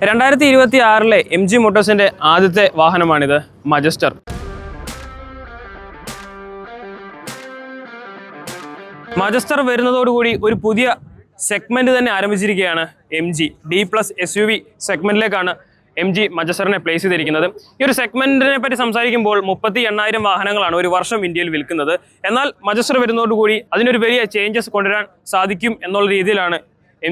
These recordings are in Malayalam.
2026 MG മോട്ടോഴ്സിന്റെ ആദ്യത്തെ വാഹനമാണിത്, മജസ്റ്റർ. മജസ്റ്റർ വരുന്നതോടുകൂടി ഒരു പുതിയ സെഗ്മെന്റ് തന്നെ ആരംഭിച്ചിരിക്കുകയാണ്. MG D+ SUV സെഗ്മെന്റിലേക്കാണ് MG മജസ്റ്ററിനെ പ്ലേസ് ചെയ്തിരിക്കുന്നത്. ഈ ഒരു സെഗ്മെന്റിനെ പറ്റി സംസാരിക്കുമ്പോൾ 38,000 വാഹനങ്ങളാണ് ഒരു വർഷം ഇന്ത്യയിൽ വിൽക്കുന്നത്. എന്നാൽ മജസ്റ്റർ വരുന്നതോടുകൂടി അതിനൊരു വലിയ ചേഞ്ചസ് കൊണ്ടുവരാൻ സാധിക്കും എന്നുള്ള രീതിയിലാണ്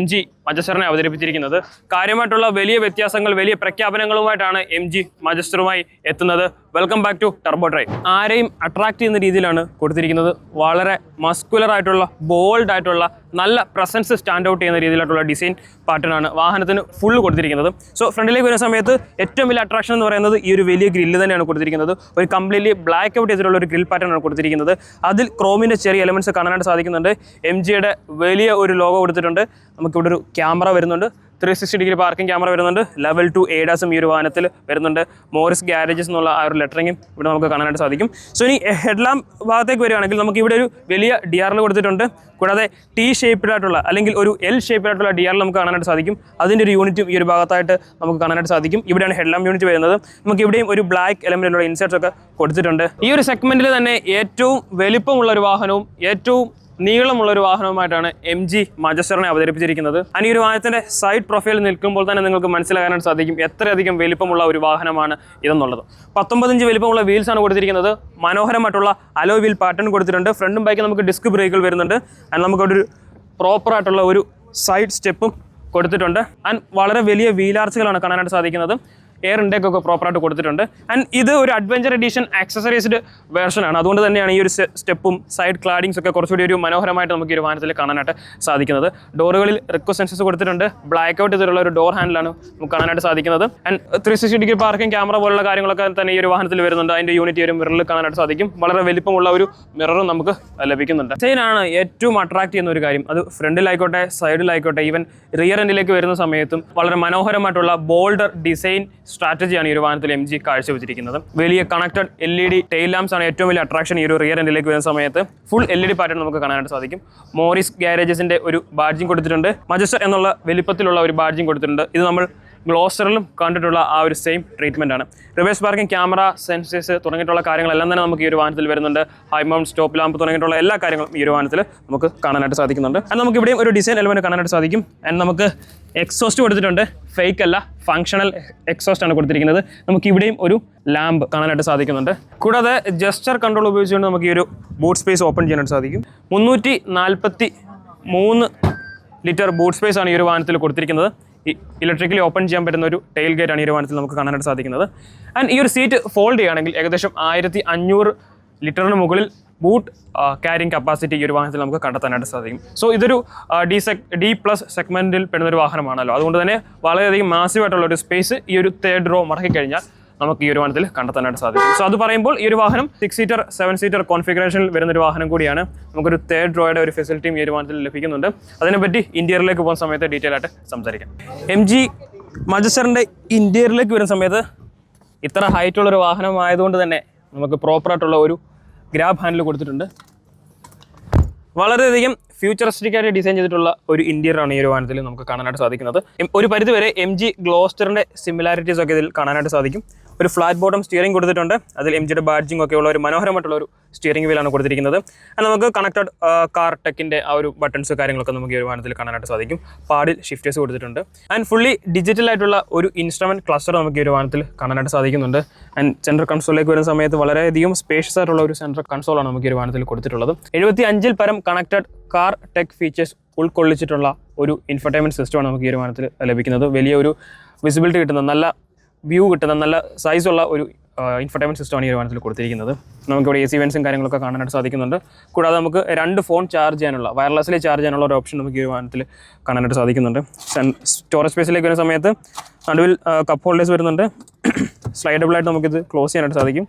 MG മജസ്റ്ററിനെ അവതരിപ്പിച്ചിരിക്കുന്നത്. കാര്യമായിട്ടുള്ള വലിയ വ്യത്യാസങ്ങൾ, വലിയ പ്രഖ്യാപനങ്ങളുമായിട്ടാണ് MG മജസ്റ്ററുമായി എത്തുന്നത്. Welcome back to turbo drive. ആരെയും അട്രാക്ട് ചെയ്യുന്ന രീതിയിലാണ് കൊടുത്തിരിക്കുന്നത്. വളരെ മസ്കുലർ ആയിട്ടുള്ള, ബോൾഡ് ആയിട്ടുള്ള, നല്ല പ്രസൻസ് സ്റ്റാൻഡ് ഔട്ട് ചെയ്യുന്ന രീതിയിലായിട്ടുള്ള ഡിസൈൻ പാറ്റേണാണ് വാഹനത്തിന് ഫുള്ള് കൊടുത്തിരിക്കുന്നത്. സോ ഫ്രണ്ടിലേക്ക് വരുന്ന സമയത്ത് ഏറ്റവും വലിയ അട്രാക്ഷൻ എന്ന് പറയുന്നത് ഈ ഒരു വലിയ ഗ്രില്ല് തന്നെയാണ് കൊടുത്തിരിക്കുന്നത്. ഒരു കംപ്ലീറ്റ്ലി ബ്ലാക്ക് ഔട്ട് ചെയ്തിട്ടുള്ള ഒരു ഗ്രിൽ പാറ്റേൺ ആണ് കൊടുത്തിരിക്കുന്നത്. അതിൽ ക്രോമിൻ്റെ ചെറിയ എലമെൻറ്റ്സ് കാണാനായിട്ട് സാധിക്കുന്നുണ്ട്. MGയുടെ വലിയ ഒരു ലോഗോ കൊടുത്തിട്ടുണ്ട്. നമുക്കിവിടെ ഒരു ക്യാമറ വരുന്നുണ്ട്, 360 ഡിഗ്രി പാർക്കിംഗ് ക്യാമറ വരുന്നുണ്ട്. ലെവൽ 2 ADASും ഈ ഒരു വാഹനത്തിൽ വരുന്നുണ്ട്. മോറിസ് ഗാരേജസ് എന്നുള്ള ആ ഒരു ലെറ്ററിങ്ങും ഇവിടെ നമുക്ക് കാണാനായിട്ട് സാധിക്കും. സോ ഇനി ഹെഡ്ലാമ്പ് ഭാഗത്തേക്ക് വരികയാണെങ്കിൽ നമുക്ക് ഇവിടെ ഒരു വലിയ DRL കൊടുത്തിട്ടുണ്ട്. കൂടാതെ T ഷേപ്പിലായിട്ടുള്ള അല്ലെങ്കിൽ ഒരു L ഷേപ്പിലായിട്ടുള്ള DRL നമുക്ക് കാണാനായിട്ട് സാധിക്കും. അതിൻ്റെ ഒരു യൂണിറ്റും ഈ ഒരു ഭാഗത്തായിട്ട് നമുക്ക് കാണാനായിട്ട് സാധിക്കും. ഇവിടെയാണ് ഹെഡ്ലാമ്പ് യൂണിറ്റ് വരുന്നത്. നമുക്ക് ഇവിടെയും ഒരു ബ്ലാക്ക് എലമെൻറ്റിലുള്ള ഇൻസേർട്സ് ഒക്കെ കൊടുത്തിട്ടുണ്ട്. ഈ ഒരു സെഗ്മെൻറ്റിൽ തന്നെ ഏറ്റവും വലിപ്പമുള്ള ഒരു വാഹനവും ഏറ്റവും നീളമുള്ളൊരു വാഹനവുമായിട്ടാണ് MG മജസ്റ്ററിനെ അവതരിപ്പിച്ചിരിക്കുന്നത്. ഈ ഒരു വാഹനത്തിൻ്റെ സൈഡ് പ്രൊഫൈൽ നിൽക്കുമ്പോൾ തന്നെ നിങ്ങൾക്ക് മനസ്സിലാക്കാനായിട്ട് സാധിക്കും എത്രയധികം വലിപ്പമുള്ള ഒരു വാഹനമാണ് ഇതെന്നുള്ളത്. 19 ഇഞ്ച് വലിപ്പമുള്ള വീൽസാണ് കൊടുത്തിരിക്കുന്നത്. മനോഹരമായിട്ടുള്ള അലോ വീൽ പാറ്റേൺ കൊടുത്തിട്ടുണ്ട്. ഫ്രണ്ടും ബാക്കും നമുക്ക് ഡിസ്ക് ബ്രേക്കുകൾ വരുന്നുണ്ട്. നമുക്കവിടെ ഒരു പ്രോപ്പറായിട്ടുള്ള ഒരു സൈഡ് സ്റ്റെപ്പും കൊടുത്തിട്ടുണ്ട്. വളരെ വലിയ വീലാർച്ചുകളാണ് കാണാനായിട്ട് സാധിക്കുന്നത്. എയർ ഇൻടേക്ക് ഒക്കെ പ്രോപ്പറായിട്ട് കൊടുത്തിട്ടുണ്ട്. ഇത് ഒരു അഡ്വഞ്ചർ എഡിഷൻ ആക്സസറീസ്ഡ് വേർഷനാണ്. അതുകൊണ്ട് തന്നെയാണ് ഈ ഒരു സ്റ്റെപ്പും സൈഡ് ക്ലാഡിങ്സ് ഒക്കെ കുറച്ചുകൂടി ഒരു മനോഹരമായിട്ട് നമുക്ക് ഈ ഒരു വാഹനത്തിൽ കാണാനായിട്ട് സാധിക്കുന്നത്. ഡോറുകളിൽ റിക്കോ സെൻസസ് കൊടുത്തിട്ടുണ്ട്. ബ്ലാക്ക് ഔട്ട് ചെയ്തിട്ടുള്ള ഒരു ഡോർ ഹാൻഡിലാണ് നമുക്ക് കാണാനായിട്ട് സാധിക്കുന്നത്. 360 ഡിഗ്രി പാർക്കിംഗ് ക്യാമറ പോലുള്ള കാര്യങ്ങളൊക്കെ തന്നെ ഈ ഒരു വാഹനത്തിൽ വരുന്നുണ്ട്. അതിൻ്റെ യൂണിറ്റ് ഒരു മിററിൽ കാണാനായിട്ട് സാധിക്കും. വളരെ വലിപ്പമുള്ള ഒരു മിററും നമുക്ക് ലഭിക്കുന്നുണ്ട്. ഡിസൈനാണ് ഏറ്റവും അട്രാക്ട് ചെയ്യുന്ന ഒരു കാര്യം. അത് ഫ്രണ്ടിലായിക്കോട്ടെ, സൈഡിലായിക്കോട്ടെ, ഈവൻ റിയർ എൻഡിലേക്ക് വരുന്ന സമയത്തും വളരെ മനോഹരമായിട്ടുള്ള ബോൾഡർ ഡിസൈൻ സ്ട്രാറ്റജിയാണ് ഈ ഒരു വാഹനത്തിൽ MG കാഴ്ചവെച്ചിരിക്കുന്നത്. വലിയ കണക്റ്റഡ് LED ടെയിൽ ലാംപ്സ് ആണ് ഏറ്റവും വലിയ അട്രാക്ഷൻ. ഈ ഒരു റിയർ എൻഡിലേക്ക് വരുന്ന സമയത്ത് ഫുൾ LED പാറ്റേൺ നമുക്ക് കാണാനായിട്ട് സാധിക്കും. മോറിസ് ഗാരേജസിന്റെ ഒരു ബാഡ്ജിങ് കൊടുത്തിട്ടുണ്ട്. മജസ്റ്റർ എന്നുള്ള വലിപ്പത്തിലുള്ള ഒരു ബാഡ്ജിങ് കൊടുത്തിട്ടുണ്ട്. ഇത് നമ്മൾ ഗ്ലോസ്റ്ററിലും കണ്ടിട്ടുള്ള ആ ഒരു സെയിം ട്രീറ്റ്മെന്റ് ആണ്. റിവേഴ്സ് പാർക്കിംഗ് ക്യാമറ, സെൻസേഴ്സ് തുടങ്ങിയിട്ടുള്ള കാര്യങ്ങളെല്ലാം തന്നെ നമുക്ക് ഈ ഒരു വാഹനത്തിൽ വരുന്നുണ്ട്. ഹൈ മൗണ്ട് സ്റ്റോപ്പ് ലാമ്പ് തുടങ്ങിയിട്ടുള്ള എല്ലാ കാര്യങ്ങളും ഈ ഒരു വാഹനത്തിൽ നമുക്ക് കാണാനായിട്ട് സാധിക്കുന്നുണ്ട്. നമുക്ക് ഇവിടെയും ഒരു ഡിസൈൻ എലമെന്റ് കാണാനായിട്ട് സാധിക്കും. നമുക്ക് എക്സോസ്റ്റ് കൊടുത്തിട്ടുണ്ട്. ഫേക്ക് അല്ല, ഫങ്ഷണൽ എക്സോസ്റ്റ് ആണ് കൊടുത്തിരിക്കുന്നത്. നമുക്ക് ഇവിടെയും ഒരു ലാമ്പ് കാണാനായിട്ട് സാധിക്കുന്നുണ്ട്. കൂടാതെ ജസ്റ്റർ കൺട്രോൾ ഉപയോഗിച്ചുകൊണ്ട് നമുക്ക് ഈ ഒരു ബൂട്ട് സ്പേസ് ഓപ്പൺ ചെയ്യാനായിട്ട് സാധിക്കും. 343 ലിറ്റർ ബൂട്ട് സ്പേസ് ആണ് ഈ ഒരു വാഹനത്തിൽ കൊടുത്തിരിക്കുന്നത്. ഇലക്ട്രിക്കലി ഓപ്പൺ ചെയ്യാൻ പറ്റുന്ന ഒരു ടെയിൽ ഗേറ്റ് ആണ് ഈ ഒരു വാഹനത്തിൽ നമുക്ക് കാണാനായിട്ട് സാധിക്കുന്നത്. ഈ ഒരു സീറ്റ് ഫോൾഡ് ചെയ്യുകയാണെങ്കിൽ ഏകദേശം 1500 ലിറ്ററിന് മുകളിൽ ബൂട്ട് ക്യാരിങ് കപ്പാസിറ്റി ഈ ഒരു വാഹനത്തിൽ നമുക്ക് കണ്ടെത്താനായിട്ട് സാധിക്കും. സോ ഇതൊരു D+ സെഗ്മെന്റിൽ പെടുന്ന ഒരു വാഹനമാണല്ലോ. അതുകൊണ്ട് തന്നെ വളരെയധികം മാസീവായിട്ടുള്ള ഒരു സ്പേസ് ഈ ഒരു തേർഡ് റോ മടക്കി കഴിഞ്ഞാൽ നമുക്ക് ഈ ഒരു വാഹനത്തിൽ കണ്ടെത്താനായിട്ട് സാധിക്കും. സോ അത് പറയുമ്പോൾ ഈ ഒരു വാഹനം 6 സീറ്റർ 7 സീറ്റർ കോൺഫിഗറേഷനിൽ വരുന്നൊരു വാഹനം കൂടിയാണ്. നമുക്കൊരു തേർഡ് റോയുടെ ഒരു ഫെസിലിറ്റിയും ഈ ഒരു വാഹനത്തിൽ ലഭിക്കുന്നുണ്ട്. അതിനെപ്പറ്റി ഇന്റീരിയറിലേക്ക് പോകുന്ന സമയത്ത് ഡീറ്റെയിൽ ആയിട്ട് സംസാരിക്കാം. MG മജസ്റ്ററിൻ്റെ ഇന്റീരിയറിലേക്ക് വരുന്ന സമയത്ത് ഇത്ര ഹൈറ്റുള്ളൊരു വാഹനമായതുകൊണ്ട് തന്നെ നമുക്ക് പ്രോപ്പറായിട്ടുള്ള ഒരു ഗ്രാബ് ഹാൻഡിൽ കൊടുത്തിട്ടുണ്ട്. വളരെയധികം ഫ്യൂച്ചറിസ്റ്റിക് ആയിട്ട് ഡിസൈൻ ചെയ്തിട്ടുള്ള ഒരു ഇന്റീരിയറാണ് ഈ ഒരു വാഹനത്തിൽ നമുക്ക് കാണാനായിട്ട് സാധിക്കുന്നത്. ഒരു പരിധിവരെ MG ഗ്ലോസ്റ്ററിൻ്റെ സിമിലാരിറ്റീസ് ഒക്കെ ഇതിൽ കാണാനായിട്ട് സാധിക്കും. ഒരു ഫ്ലാറ്റ് ബോട്ടം സ്റ്റിയറിംഗ് കൊടുത്തിട്ടുണ്ട്. അതിൽ MGയുടെ ബാഡ്ജിങ് ഒക്കെ ഉള്ള ഒരു മനോഹരമായിട്ടുള്ള ഒരു സ്റ്റിയറിംഗ് വീലാണ് കൊടുത്തിരിക്കുന്നത്. നമുക്ക് കണക്റ്റഡ് കാർ ടെക്കിൻ്റെ ആ ഒരു ബട്ടൺസ് കാര്യങ്ങളൊക്കെ നമുക്ക് ഈ ഒരു വാഹനത്തിൽ കാണാനായിട്ട് സാധിക്കും. പാഡിൽ ഷിഫ്റ്റേഴ്സ് കൊടുത്തിട്ടുണ്ട്. ഫുള്ളി ഡിജിറ്റൽ ആയിട്ടുള്ള ഒരു ഇൻസ്ട്രുമെന്റ് ക്ലസ്റ്റർ നമുക്ക് ഈ ഒരു വാഹനത്തിൽ കാണാനായിട്ട് സാധിക്കുന്നുണ്ട്. സെൻട്രൽ കൺസോളിലേക്ക് വരുന്ന സമയത്ത് വളരെയധികം സ്പേഷ്യസ് ആയിട്ടുള്ള ഒരു സെൻട്രൽ കൺസോളാണ് നമുക്ക് ഈ ഒരു വാഹനത്തിൽ കൊടുത്തിട്ടുള്ളത്. 75 പരം കണക്റ്റഡ് കാർ ടെക് ഫീച്ചേഴ്സ് ഉൾക്കൊള്ളിച്ചിട്ടുള്ള ഒരു ഇൻഫർടൈൻമെന്റ് സിസ്റ്റമാണ് നമുക്ക് ഈ ഒരു വാഹനത്തിൽ ലഭിക്കുന്നത്. വലിയ ഒരു വിസിബിലിറ്റി കിട്ടുന്ന, നല്ല വ്യൂ കിട്ടുന്ന, നല്ല സൈസുള്ള ഒരു ഇൻഫർടൈൻമെന്റ് സിസ്റ്റമാണ് ഈ ഒരു വാഹനത്തിൽ കൊടുത്തിരിക്കുന്നത്. നമുക്കിവിടെ AC വെൻസും കാര്യങ്ങളൊക്കെ കാണാനായിട്ട് സാധിക്കുന്നുണ്ട്. കൂടാതെ നമുക്ക് 2 ഫോൺ ചാർജ് ചെയ്യാനുള്ള, വയർലെസ്സിൽ ചാർജ് ചെയ്യാനുള്ള ഒരു ഓപ്ഷൻ നമുക്ക് ഈ ഒരു വാഹനത്തിൽ കാണാനായിട്ട് സാധിക്കുന്നുണ്ട്. സ്റ്റോറേജ് സ്പേസിലേക്ക് വരുന്ന സമയത്ത് നടുവിൽ കപ്പ് ഹോൾഡേഴ്സ് വരുന്നുണ്ട്. സ്ലൈഡബിളായിട്ട് നമുക്കിത് ക്ലോസ് ചെയ്യാനായിട്ട് സാധിക്കും.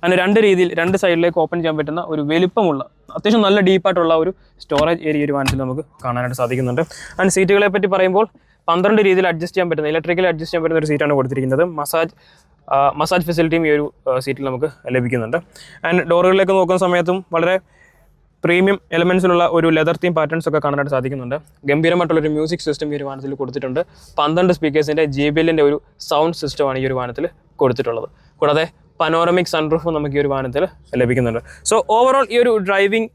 അങ്ങനെ 2 രീതിയിൽ 2 സൈഡിലേക്ക് ഓപ്പൺ ചെയ്യാൻ പറ്റുന്ന ഒരു വലിപ്പമുള്ള, അത്യാവശ്യം നല്ല ഡീപ്പായിട്ടുള്ള ഒരു സ്റ്റോറേജ് ഏരിയ ഒരു വാഹനത്തിൽ നമുക്ക് കാണാനായിട്ട് സാധിക്കുന്നുണ്ട്. സീറ്റുകളെ പറ്റി പറയുമ്പോൾ 12 രീതിയിൽ അഡ്ജസ്റ്റ് ചെയ്യാൻ പറ്റുന്ന, ഇലക്ട്രിക്കലി അഡ്ജസ്റ്റ് ചെയ്യാൻ പറ്റുന്ന ഒരു സീറ്റാണ് കൊടുത്തിരിക്കുന്നത്. മസാജ് ഫെസിലിറ്റിയും ഈ ഒരു സീറ്റിൽ നമുക്ക് ലഭിക്കുന്നുണ്ട്. ഡോറുകളിലേക്ക് നോക്കുന്ന സമയത്തും വളരെ പ്രീമിയം എലമെൻസിലുള്ള ഒരു ലെതർ തീം പാറ്റേൺസ് ഒക്കെ കാണാനായിട്ട് സാധിക്കുന്നുണ്ട്. ഗംഭീരമായിട്ടുള്ളൊരു മ്യൂസിക് സിസ്റ്റം ഈ ഒരു വാഹനത്തിൽ കൊടുത്തിട്ടുണ്ട്. 12 സ്പീക്കേഴ്സിൻ്റെ JBLൻ്റെ ഒരു സൗണ്ട് സിസ്റ്റമാണ് ഈ ഒരു വാഹനത്തിൽ കൊടുത്തിട്ടുള്ളത്. കൂടാതെ പനോറമിക് സൺറൂഫ് നമുക്ക് ഈ ഒരു വാഹനത്തിൽ ലഭിക്കുന്നുണ്ട്. സോ ഓവറോൾ ഈ ഒരു ഡ്രൈവിംഗ്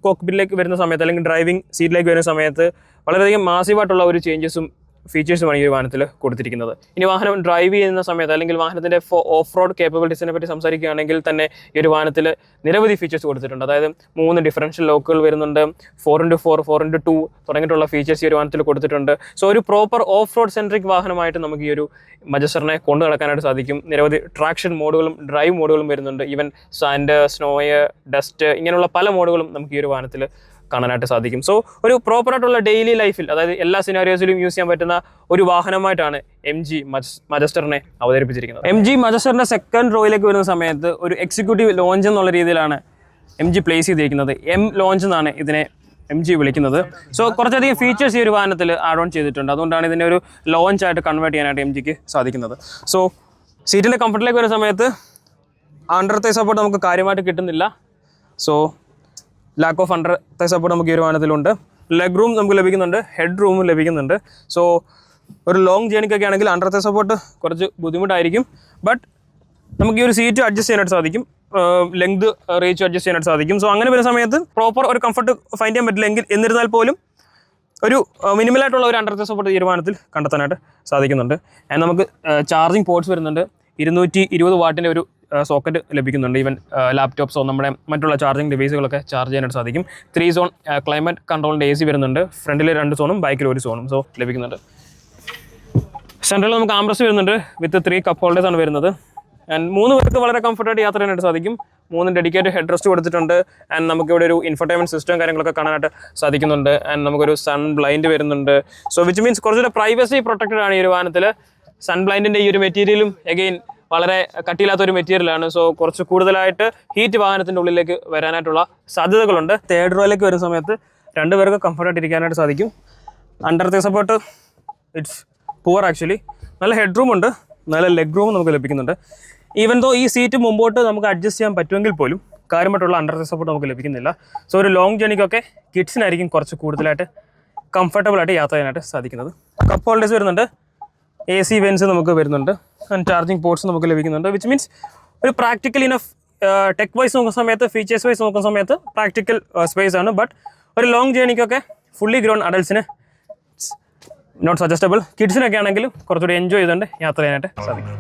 കോക്പിറ്റിലേക്ക് വരുന്ന സമയത്ത് അല്ലെങ്കിൽ ഡ്രൈവിംഗ് സീറ്റിലേക്ക് വരുന്ന സമയത്ത് വളരെയധികം മാസീവായിട്ടുള്ള ഒരു ചേഞ്ചസും ഫീച്ചേഴ്സുമാണ് ഈ ഒരു വാഹനത്തിൽ കൊടുത്തിരിക്കുന്നത്. ഇനി വാഹനം ഡ്രൈവ് ചെയ്യുന്ന സമയത്ത് അല്ലെങ്കിൽ വാഹനത്തിൻ്റെ ഓഫ് റോഡ് കേപ്പബിലിറ്റീസിനെ പറ്റി സംസാരിക്കുകയാണെങ്കിൽ തന്നെ ഈ ഒരു വാഹനത്തിൽ നിരവധി ഫീച്ചേഴ്സ് കൊടുത്തിട്ടുണ്ട്. അതായത് 3 ഡിഫറൻഷ്യൽ ലോക്കുകൾ വരുന്നുണ്ട്, 4x4, 4x2 തുടങ്ങിയിട്ടുള്ള ഫീച്ചേഴ്സ് ഈ ഒരു വാഹനത്തിൽ കൊടുത്തിട്ടുണ്ട്. സോ ഒരു പ്രോപ്പർ ഓഫ് റോഡ് സെൻട്രിക് വാഹനമായിട്ട് നമുക്ക് ഈ ഒരു മജസ്റ്ററിനെ കൊണ്ടു നടക്കാനായിട്ട് സാധിക്കും. നിരവധി ട്രാക്ഷൻ മോഡുകളും ഡ്രൈവ് മോഡുകളും വരുന്നുണ്ട്. ഈവൻ സാൻഡ്, സ്നോയ്, ഡസ്റ്റ് ഇങ്ങനെയുള്ള പല മോഡുകളും നമുക്ക് ഈ ഒരു വാഹനത്തിൽ കാണാനായിട്ട് സാധിക്കും. സോ ഒരു പ്രോപ്പറായിട്ടുള്ള ഡെയിലി ലൈഫിൽ, അതായത് എല്ലാ സിനാരിയോസിലും യൂസ് ചെയ്യാൻ പറ്റുന്ന ഒരു വാഹനമായിട്ടാണ് MG മജസ്റ്ററിനെ അവതരിപ്പിച്ചിരിക്കുന്നത്. MG മജസ്റ്ററിൻ്റെ സെക്കൻഡ് റോയിലേക്ക് വരുന്ന സമയത്ത് ഒരു എക്സിക്യൂട്ടീവ് ലോഞ്ച് എന്നുള്ള രീതിയിലാണ് MG പ്ലേസ് ചെയ്തിരിക്കുന്നത്. ലോഞ്ച് എന്നാണ് ഇതിനെ MG വിളിക്കുന്നത്. സോ കുറച്ചധികം ഫീച്ചേഴ്സ് ഈ ഒരു വാഹനത്തിൽ ആഡ് ഓൺ ചെയ്തിട്ടുണ്ട്. അതുകൊണ്ടാണ് ഇതിനെ ഒരു ലോഞ്ചായിട്ട് കൺവേർട്ട് ചെയ്യാനായിട്ട് MGക്ക് സാധിക്കുന്നത്. സോ സീറ്റിൻ്റെ കംഫർട്ടിലേക്ക് വരുന്ന സമയത്ത് അണ്ടർ തൈ സപ്പോർട്ട് നമുക്ക് കാര്യമായിട്ട് കിട്ടുന്നില്ല. സോ ലാക്ക് ഓഫ് അണ്ടർ തൈ സപ്പോർട്ട് നമുക്ക് ഈ ഒരു വാഹനത്തിലുണ്ട്. ലെഗ് റൂം നമുക്ക് ലഭിക്കുന്നുണ്ട്, ഹെഡ് റൂമും ലഭിക്കുന്നുണ്ട്. സോ ഒരു ലോങ് ജേണിക്കൊക്കെ ആണെങ്കിൽ അണ്ടർ തൈ സപ്പോർട്ട് കുറച്ച് ബുദ്ധിമുട്ടായിരിക്കും. ബട്ട് നമുക്ക് ഈ ഒരു സീറ്റ് അഡ്ജസ്റ്റ് ചെയ്യാനായിട്ട് സാധിക്കും, ലെങ്ത് റേച്ച് അഡ്ജസ്റ്റ് ചെയ്യാനായിട്ട് സാധിക്കും. സോ അങ്ങനെ വരുന്ന സമയത്ത് പ്രോപ്പർ ഒരു കംഫർട്ട് ഫൈൻഡ് ചെയ്യാൻ പറ്റില്ലെങ്കിൽ എന്നിരുന്നാൽ പോലും ഒരു മിനിമലായിട്ടുള്ള ഒരു അണ്ടർ തൈ സപ്പോർട്ട് ഈ ഒരു വാഹനത്തിൽ കണ്ടെത്താനായിട്ട് സാധിക്കുന്നുണ്ട്. ആൻഡ് നമുക്ക് ചാർജിങ് പോർട്ട്സ് വരുന്നുണ്ട്. 220 വാട്ടിൻ്റെ ഒരു സോക്കറ്റ് ലഭിക്കുന്നുണ്ട്. ഈവൻ ലാപ്ടോപ്സോ നമ്മുടെ മറ്റുള്ള ചാർജിങ് ഡിവൈസുകളൊക്കെ ചാർജ് ചെയ്യാനായിട്ട് സാധിക്കും. 3 സോൺ ക്ലൈമറ്റ് കൺട്രോളിൻ്റെ AC വരുന്നുണ്ട്. ഫ്രണ്ടിൽ 2 സോണും ബാക്കിൽ 1 സോണും സോ ലഭിക്കുന്നുണ്ട്. സെൻട്രലിൽ നമുക്ക് ആംബ്രസ് വരുന്നുണ്ട് വിത്ത് 3 കപ്പ് ഹോൾഡേഴ്സ് ആണ് വരുന്നത്. ആൻഡ് 3 പേർക്ക് വളരെ കംഫർട്ടായിട്ട് യാത്ര ചെയ്യാനായിട്ട് സാധിക്കും. 3 ഡെഡിക്കേറ്റഡ് ഹെഡ് റെസ്റ്റ് കൊടുത്തിട്ടുണ്ട്. ആൻഡ് നമുക്കിവിടെ ഒരു ഇൻഫർടൈൻമെൻറ്റ് സിസ്റ്റം കാര്യങ്ങളൊക്കെ കാണാനായിട്ട് സാധിക്കുന്നുണ്ട്. ആൻഡ് നമുക്കൊരു സൺ ബ്ലൈൻഡ് വരുന്നുണ്ട്. സോ വിച്ച് മീൻസ് കുറച്ചുകൂടെ പ്രൈവസി പ്രൊട്ടക്റ്റഡ് ആണ് ഈ ഒരു വാഹനത്തിൽ. സൺ ബ്ലൈൻഡിൻ്റെ ഈ ഒരു മെറ്റീരിയലും എഗെയിൻ വളരെ കട്ടിയില്ലാത്തൊരു മെറ്റീരിയലാണ്. സോ കുറച്ച് കൂടുതലായിട്ട് ഹീറ്റ് വാഹനത്തിൻ്റെ ഉള്ളിലേക്ക് വരാനായിട്ടുള്ള സാധ്യതകളുണ്ട്. തേർഡ് റോയിലേക്ക് വരുന്ന സമയത്ത് 2 പേർക്ക് കംഫർട്ടായിട്ട് ഇരിക്കാനായിട്ട് സാധിക്കും. അണ്ടർ തൈ സപ്പോർട്ട് ഇറ്റ്സ് പുവർ ആക്ച്വലി. നല്ല ഹെഡ് റൂം ഉണ്ട്, നല്ല ലെഗ് റൂം നമുക്ക് ലഭിക്കുന്നുണ്ട്. ഈവൻ ദോ ഈ സീറ്റ് മുമ്പോട്ട് നമുക്ക് അഡ്ജസ്റ്റ് ചെയ്യാൻ പറ്റുമെങ്കിൽ പോലും കാര്യമായിട്ടുള്ള അണ്ടർ തൈ സപ്പോർട്ട് നമുക്ക് ലഭിക്കുന്നില്ല. സോ ഒരു ലോങ് ജേണിക്കൊക്കെ കിഡ്സിനായിരിക്കും കുറച്ച് കൂടുതലായിട്ട് കംഫർട്ടബിളായിട്ട് യാത്ര ചെയ്യാനായിട്ട് സാധിക്കുന്നത്. കപ്പ് ഹോൾഡേഴ്സ് വരുന്നുണ്ട്, AC വെൻസ് നമുക്ക് വരുന്നുണ്ട്, ആൻഡ് ചാർജിങ് പോർട്ട്സ് നമുക്ക് ലഭിക്കുന്നുണ്ട്. വിച്ച് മീൻസ് ഒരു പ്രാക്ടിക്കൽ ഇനഫ് ടെക് വൈസ് നോക്കുന്ന സമയത്ത്, ഫീച്ചേഴ്സ് വൈസ് നോക്കുന്ന സമയത്ത് പ്രാക്ടിക്കൽ സ്പേസ് ആണ്. ബട്ട് ഒരു ലോങ് ജേണിക്കൊക്കെ ഫുള്ളി ഗ്രോൺ അഡൽസിന് നോട്ട് സജസ്റ്റബിൾ. കിഡ്സിനൊക്കെ ആണെങ്കിലും കുറച്ചുകൂടി എൻജോയ് ചെയ്തുകൊണ്ട് യാത്ര ചെയ്യാനായിട്ട് സാധിക്കും.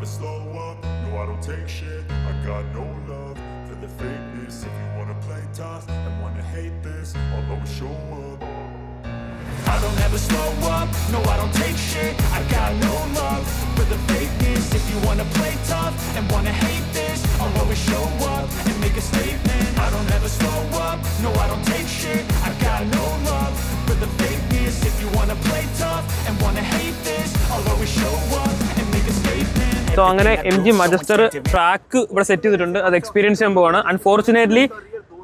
I don't ever slow up, no I don't take shit. I got no love for the fakeness. If you wanna play tough and wanna hate this, I'll always show up and make a statement. I don't ever slow up, no I don't take shit. I got no love for the fakeness. If you wanna play tough and wanna hate this, I'll always show up and make a statement. So അങ്ങനെ MG മജസ്റ്റർ ട്രാക്ക് ഇവിടെ സെറ്റ് ചെയ്തിട്ടുണ്ട്. അത് എക്സ്പീരിയൻസ് ചെയ്യാൻ പോവാണ്. അൺഫോർച്ചുനേറ്റ്ലി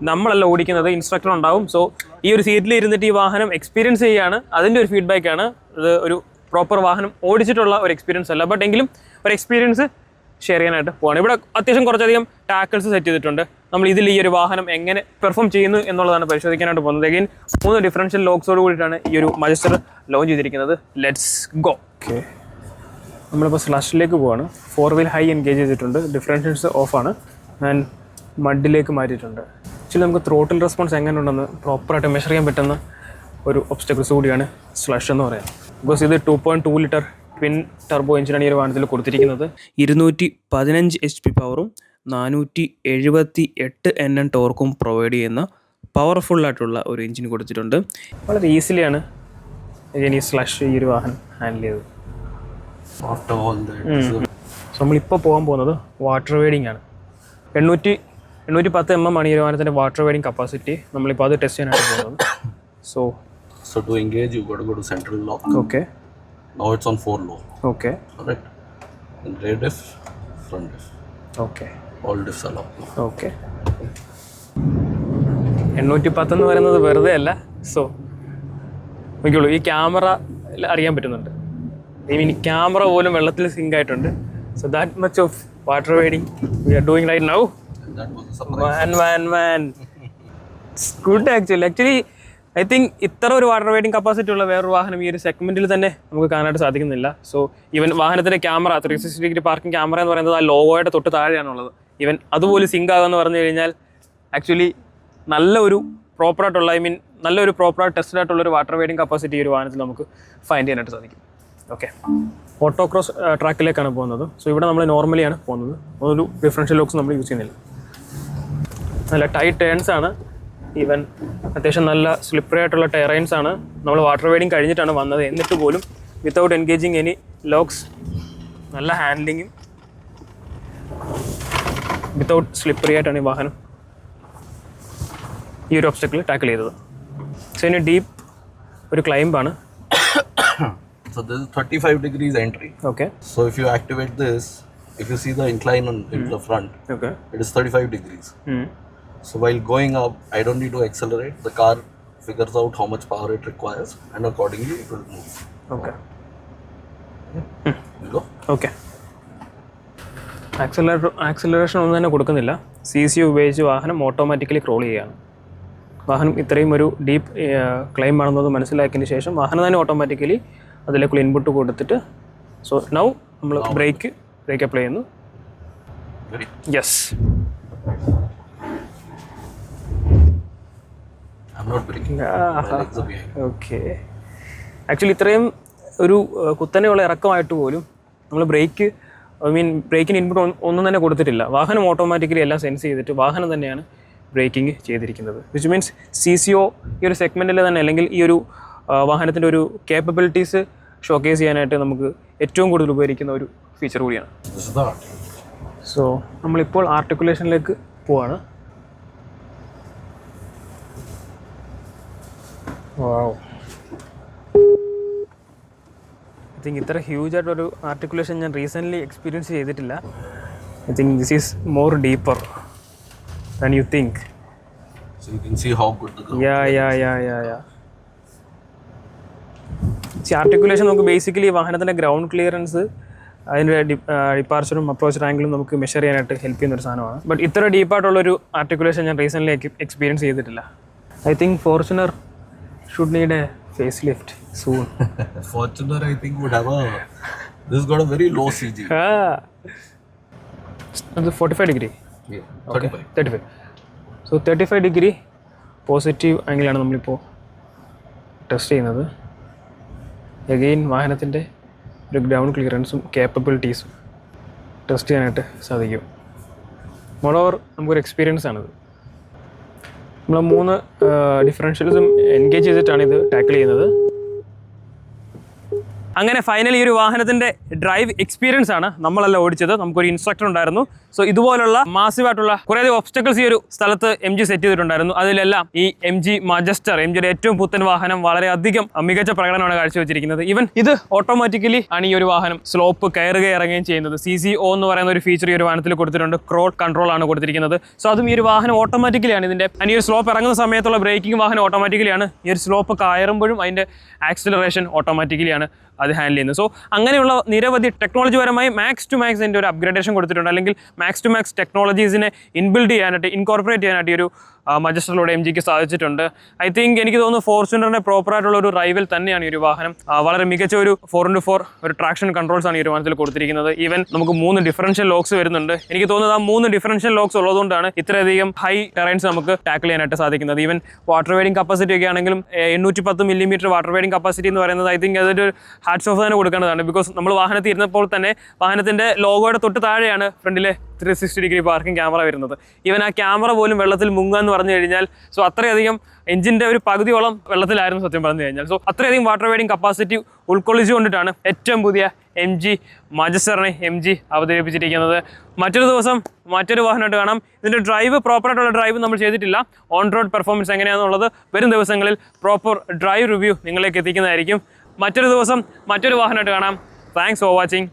നമ്മളല്ല ഓടിക്കുന്നത്, ഇൻസ്ട്രക്ടർ ഉണ്ടാവും. സോ ഈ ഒരു സീറ്റിൽ ഇരുന്നിട്ട് ഈ വാഹനം എക്സ്പീരിയൻസ് ചെയ്യുകയാണ്. അതിൻ്റെ ഒരു ഫീഡ്ബാക്കാണ്. ഇത് ഒരു പ്രോപ്പർ വാഹനം ഓടിച്ചിട്ടുള്ള ഒരു എക്സ്പീരിയൻസ് അല്ല. ബട്ട് എങ്കിലും ഒരു എക്സ്പീരിയൻസ് ഷെയർ ചെയ്യാനായിട്ട് പോവാണ്. ഇവിടെ അത്യാവശ്യം കുറച്ചധികം ടാക്കിൾസ് സെറ്റ് ചെയ്തിട്ടുണ്ട്. നമ്മൾ ഇതിൽ ഈ ഒരു വാഹനം എങ്ങനെ പെർഫോം ചെയ്യുന്നു എന്നുള്ളതാണ് പരിശോധിക്കാനായിട്ട് പോകുന്നത്. അഗൈൻ 3 ഡിഫറൻഷ്യൽ ലോക്സോട് കൂടിയിട്ടാണ് ഈ ഒരു മജസ്റ്റർ ലോഞ്ച് ചെയ്തിരിക്കുന്നത്. Let's go. ഓക്കെ, നമ്മളിപ്പോൾ സ്ലഷിലേക്ക് പോവാണ്. 4 വീൽ ഹൈ എൻഗേജ് ചെയ്തിട്ടുണ്ട്. ഡിഫറൻഷ്യൽസ് ഓഫാണ് ആൻഡ് മഡിലേക്ക് മാറ്റിയിട്ടുണ്ട്. ആക്ച്വലി നമുക്ക് ത്രോട്ടിൽ റെസ്പോൺസ് എങ്ങനെ ഉണ്ടെന്ന് പ്രോപ്പറായിട്ട് മെഷർ ചെയ്യാൻ പറ്റുന്ന ഒരു ഒബ്സ്റ്റക്കിൾസ് കൂടിയാണ് സ്ലഷ് എന്ന് പറയാം. ബിക്കോസ് ഇത് 2.2 ലിറ്റർ ട്വിൻ ടർബോ എഞ്ചിനാണ് ഈ ഒരു വാഹനത്തിൽ കൊടുത്തിരിക്കുന്നത്. 215 HP പവറും 478 Nm ടോർക്കും പ്രൊവൈഡ് ചെയ്യുന്ന പവർഫുള്ളായിട്ടുള്ള ഒരു എഞ്ചിൻ കൊടുത്തിട്ടുണ്ട്. വളരെ ഈസിലിയാണ് ഈ സ്ലഷ് ഈ ഒരു വാഹനം ഹാൻഡിൽ ചെയ്തത്. നമ്മളിപ്പോൾ പോകാൻ പോകുന്നത് വാട്ടർ വെയ്ഡിങ് ആണ്. 810 mm ആണ് ഈ ഒരു വാഹനത്തിൻ്റെ വാട്ടർ വെയ്ഡിങ് കപ്പാസിറ്റി. നമ്മളിപ്പോൾ അത് ടെസ്റ്റ് ചെയ്യാനായിട്ട് പോകുന്നത്. So to engage you got to go to central lock. Okay. Now it's on 4 low. Okay. Correct. And rear diff, front diff. Okay. All diffs are locked. Okay. 810 എന്ന് പറയുന്നത് വെറുതെ അല്ല. സോ നോക്കിയുള്ളൂ, ഈ ക്യാമറ അറിയാൻ പറ്റുന്നുണ്ട്. ഇനി ക്യാമറ പോലും വെള്ളത്തിൽ സിങ്ക് ആയിട്ടുണ്ട്. So that much of water wading we are doing right now. Man. It's good actually I think ഇത്ര ഒരു വാട്ടർ വെയ്റ്റിംഗ് കപ്പാസിറ്റി ഉള്ള വേറൊരു വാഹനം ഈ ഒരു സെഗ്മെന്റിൽ തന്നെ നമുക്ക് കാണാനായിട്ട് സാധിക്കുന്നില്ല. സോ ഈവൻ വാഹനത്തിന്റെ ക്യാമറ 360 ഡിഗ്രി പാർക്കിംഗ് ക്യാമറ എന്ന് പറയുന്നത് ആ ലോഗോയുടെ തൊട്ട് താഴെയാണുള്ളത്. ഈവൻ അതുപോലെ സിങ്ക് ആകുമെന്ന് പറഞ്ഞു കഴിഞ്ഞാൽ ആക്ച്വലി നല്ലൊരു പ്രോപ്പറായിട്ടുള്ള നല്ലൊരു പ്രോപ്പറായിട്ട് ടെസ്റ്റഡ് ആയിട്ടുള്ള ഒരു വാട്ടർ വെയ്റ്റിംഗ് കപ്പാസിറ്റി ഈ ഒരു വാഹനത്തിൽ നമുക്ക് ഫൈൻഡ് ചെയ്യാനായിട്ട് സാധിക്കും. ഓക്കെ, ഓട്ടോക്രോസ് ട്രാക്കിലേക്കാണ് പോകുന്നത്. സോ ഇവിടെ നമ്മൾ നോർമലിയാണ് പോകുന്നത്, ഒരു ഡിഫറൻഷ്യൽ ലോക്സ് നമ്മൾ യൂസ് ചെയ്യുന്നില്ല. നല്ല ടൈറ്റ് ടേൺസ് ആണ്, ഈവൻ അത്യാവശ്യം നല്ല സ്ലിപ്പറി ആയിട്ടുള്ള ടെറൈൻസ് ആണ്. നമ്മൾ വാട്ടർ വെയ്റ്റിംഗ് കഴിഞ്ഞിട്ടാണ് വന്നത്, എന്നിട്ട് പോലും വിത്തൗട്ട് എൻഗേജിങ് എനി ലോക്സ്, നല്ല ഹാൻഡ്ലിങ്ങും വിത്തൗട്ട് സ്ലിപ്പറി ആയിട്ടാണ് ഈ വാഹനം ഈ ഒരു ഒബ്സ്റ്റക്കിൾ ടാക്കിൾ ചെയ്തത്. സോ ഇനി ഡീപ്പ് ഒരു ക്ലൈംബാണ്. So this is 35 degrees entry. Okay. So if you activate this, if you see the incline in the front, okay, it is 35 degrees. So while going up, I don't need to accelerate. The car figures out how much power it requires, and accordingly it will move. Okay. You go. Okay. Acceleration ഒന്നും തന്നെ കൊടുക്കുന്നില്ല. CC ഉപയോഗിച്ച് വാഹനം ഓട്ടോമാറ്റിക്കലി ക്രോൾ ചെയ്യുകയാണ്. വാഹനം ഇത്രയും ഒരു ഡീപ്പ് ക്ലൈം ആണെന്നത് മനസ്സിലാക്കിയതിന് ശേഷം വാഹനം തന്നെ ഓട്ടോമാറ്റിക്കലി അതിലേക്കുള്ള ഇൻപുട്ട് കൊടുത്തിട്ട്, സോ നൗ നമ്മൾ ബ്രേക്ക് അപ്ലൈ ചെയ്യുന്നു. Yes, okay. ആക്ച്വലി ഇത്രയും ഒരു കുത്തനെയുള്ള ഇറക്കമായിട്ട് പോലും നമ്മൾ ബ്രേക്കിന് ഇൻപുട്ട് ഒന്നും തന്നെ കൊടുത്തിട്ടില്ല. വാഹനം ഓട്ടോമാറ്റിക്കലി എല്ലാം സെൻസ് ചെയ്തിട്ട് വാഹനം തന്നെയാണ് ബ്രേക്കിംഗ് ചെയ്തിരിക്കുന്നത്. വിച്ച് മീൻസ് CCO ഈ ഒരു സെഗ്മെൻറ്റിൽ തന്നെ, അല്ലെങ്കിൽ ഈ ഒരു വാഹനത്തിൻ്റെ ഒരു കേപ്പബിലിറ്റീസ് ഷോക്കേസ് ചെയ്യാനായിട്ട് നമുക്ക് ഏറ്റവും കൂടുതൽ ഉപകരിക്കുന്ന ഒരു ഫീച്ചർ കൂടിയാണ്. സോ നമ്മളിപ്പോൾ ആർട്ടിക്കുലേഷനിലേക്ക് പോവാണ്. വാവ്, ഐ തിങ്ക് ഇത്ര ഹ്യൂജ് ആയിട്ടൊരു ആർട്ടിക്കുലേഷൻ ഞാൻ റീസെൻ്റ്ലി എക്സ്പീരിയൻസ് ചെയ്തിട്ടില്ല. I think this is more deeper than you think. So you can see how good the ground yeah. Articulation നമുക്ക് ബേസിക്കലി വാഹനത്തിൻ്റെ ഗ്രൗണ്ട് ക്ലിയറൻസ്, അതിൻ്റെ ഡിപ്പാർച്ചറും അപ്രോച്ച് ആംഗിളും നമുക്ക് മെഷർ ചെയ്യാനായിട്ട് ഹെൽപ്പ് ചെയ്യുന്ന ഒരു സാധനമാണ്. ബട്ട് ഇത്ര ഡീപ്പായിട്ടുള്ളൊരു ആർട്ടിക്കുലേഷൻ ഞാൻ റീസെൻ്റ്ലി എക്സ്പീരിയൻസ് ചെയ്തിട്ടില്ല. I think Fortuner should need a face lift soon. Fortuner I think would have this has got a very low CG. അത് 45 degree. Yeah, 35. 35. So 35 degree positive ആംഗിളാണ് നമ്മളിപ്പോൾ ടെസ്റ്റ് ചെയ്യുന്നത്. എഗെയിൻ വാഹനത്തിൻ്റെ ഒരു ഗ്രൗണ്ട് ക്ലിയറൻസും കേപ്പബിലിറ്റീസും ടെസ്റ്റ് ചെയ്യാനായിട്ട് സാധിക്കും. മോറോവർ നമുക്കൊരു എക്സ്പീരിയൻസ് ആണിത്. നമ്മൾ 3 ഡിഫറൻഷ്യൽസും എൻഗേജ് ചെയ്തിട്ടാണ് ഇത് ടാക്കിൾ ചെയ്യുന്നത്. അങ്ങനെ ഫൈനലി ഈ ഒരു വാഹനത്തിൻ്റെ ഡ്രൈവ് എക്സ്പീരിയൻസ് ആണ് നമ്മളല്ല ഓടിച്ചത്, നമുക്കൊരു ഇൻസ്ട്രക്ടർ ഉണ്ടായിരുന്നു. സോ ഇതുപോലുള്ള മാസീവായിട്ടുള്ള കുറേയധികം ഒബ്സ്റ്റക്കിൾസ് ഈ ഒരു സ്ഥലത്ത് MG സെറ്റ് ചെയ്തിട്ടുണ്ടായിരുന്നു. അതിലെല്ലാം ഈ MG മജസ്റ്റർ, MGയുടെ ഏറ്റവും പുത്തൻ വാഹനം, വളരെയധികം മികച്ച പ്രകടനമാണ് കാഴ്ചവെച്ചിരിക്കുന്നത്. ഈവൻ ഇത് ഓട്ടോമാറ്റിക്കലി ആണ് ഈ ഒരു വാഹനം സ്ലോപ്പ് കയറുകയും ഇറങ്ങുകയും ചെയ്യുന്നത്. CCO എന്ന് പറയുന്ന ഒരു ഫീച്ചർ ഈ ഒരു വാഹനത്തിൽ കൊടുത്തിട്ടുണ്ട്. ക്രോൾ കൺട്രോൾ ആണ് കൊടുത്തിരിക്കുന്നത്. സോ അതും ഈ ഒരു വാഹനം ഓട്ടോമാറ്റിക്കലിയാണ് ഇതിൻ്റെ. ഈ ഒരു സ്ലോപ്പ് ഇറങ്ങുന്ന സമയത്തുള്ള ബ്രേക്കിംഗ് വാഹനം ഓട്ടോമാറ്റിക്കലിയാണ്. ഈ ഒരു സ്ലോപ്പ് കയറുമ്പോഴും അതിൻ്റെ ആക്സിലറേഷൻ ഓട്ടോമാറ്റിക്കലിയാണ് അത് ഹാൻഡിൽ ചെയ്യുന്നത്. സോ അങ്ങനെയുള്ള നിരവധി ടെക്നോളജിപരമായി മാക്സ് ടു മാക്സ് ഇതിൻ്റെ ഒരു അപ്ഗ്രേഡേഷൻ കൊടുത്തിട്ടുണ്ട്, അല്ലെങ്കിൽ മാക്സ് ടു മാക്സ് ടെക്നോളജീസിനെ ഇൻകോർപ്പറേറ്റ് ചെയ്യാനായിട്ട് ഈ ഒരു മജസ്റ്ററിലൂടെ MGക്ക് സാധിച്ചിട്ടുണ്ട്. ഐ തിങ്ക് എനിക്ക് തോന്നുന്നു ഫോർച്യൂണറിൻ്റെ പ്രോപ്പറായിട്ടുള്ള ഒരു റൈവൽ തന്നെയാണ് ഈ ഒരു വാഹനം. വളരെ മികച്ച ഒരു 4x4 ഒരു ട്രാക്ഷൻ കൺട്രോൾസ് ആണ് ഈ ഒരു വാഹനത്തിൽ കൊടുത്തിരിക്കുന്നത്. ഈവൻ നമുക്ക് 3 ഡിഫറൻഷ്യൽ ലോക്സ് വരുന്നുണ്ട്. എനിക്ക് തോന്നുന്നത് ആ 3 ഡിഫറൻഷ്യൽ ലോക്സ് ഉള്ളതുകൊണ്ടാണ് ഇത്രയധികം ഹൈ ടെറൈൻസ് നമുക്ക് ടാക്കിൾ ചെയ്യാനായിട്ട് സാധിക്കുന്നത്. ഈവൻ വാട്ടർ വെയ്റ്റിംഗ് കപ്പാസിറ്റി ഒക്കെ ആണെങ്കിലും 810 മില്ലിമീറ്റർ വാട്ടർ വെയ്റ്റിംഗ് കപ്പാസിറ്റി എന്ന് പറയുന്നത് ഐ തിങ്ക് അതൊരു ഹാറ്റ്സ് ഓഫ് തന്നെ കൊടുക്കേണ്ടതാണ്. ബിക്കോസ് നമ്മൾ വാഹനത്തിൽ ഇരുന്നപ്പോൾ തന്നെ വാഹനത്തിൻ്റെ ലോഗോയുടെ തൊട്ട് താഴെയാണ് ഫ്രണ്ടിലെ 360 ഡിഗ്രി പാർക്കിംഗ് ക്യാമറ വരുന്നത്. ഈവൻ ആ ക്യാമറ പോലും വെള്ളത്തിൽ മുങ്ങുക എന്ന് പറഞ്ഞു കഴിഞ്ഞാൽ, സോ അത്രയധികം എഞ്ചിൻ്റെ ഒരു പകുതിയോളം വെള്ളത്തിലായിരുന്നു സത്യം പറഞ്ഞു കഴിഞ്ഞാൽ. സോ അത്രയധികം വാട്ടർ വെയ്റ്റിംഗ് കപ്പാസിറ്റി ഉൾക്കൊള്ളിച്ചുകൊണ്ടിട്ടാണ് ഏറ്റവും പുതിയ MG മജസ്റ്ററിനെ MG അവതരിപ്പിച്ചിരിക്കുന്നത്. മറ്റൊരു ദിവസം മറ്റൊരു വാഹനമായിട്ട് കാണാം. ഇതിൻ്റെ ഡ്രൈവ്, പ്രോപ്പറായിട്ടുള്ള ഡ്രൈവ് നമ്മൾ ചെയ്തിട്ടില്ല. ഓൺ റോഡ് പെർഫോമൻസ് എങ്ങനെയാണെന്നുള്ളത് വരും ദിവസങ്ങളിൽ പ്രോപ്പർ ഡ്രൈവ് റിവ്യൂ നിങ്ങളിലേക്ക് എത്തിക്കുന്നതായിരിക്കും. മറ്റൊരു ദിവസം മറ്റൊരു വാഹനമായിട്ട് കാണാം. Thanks for watching.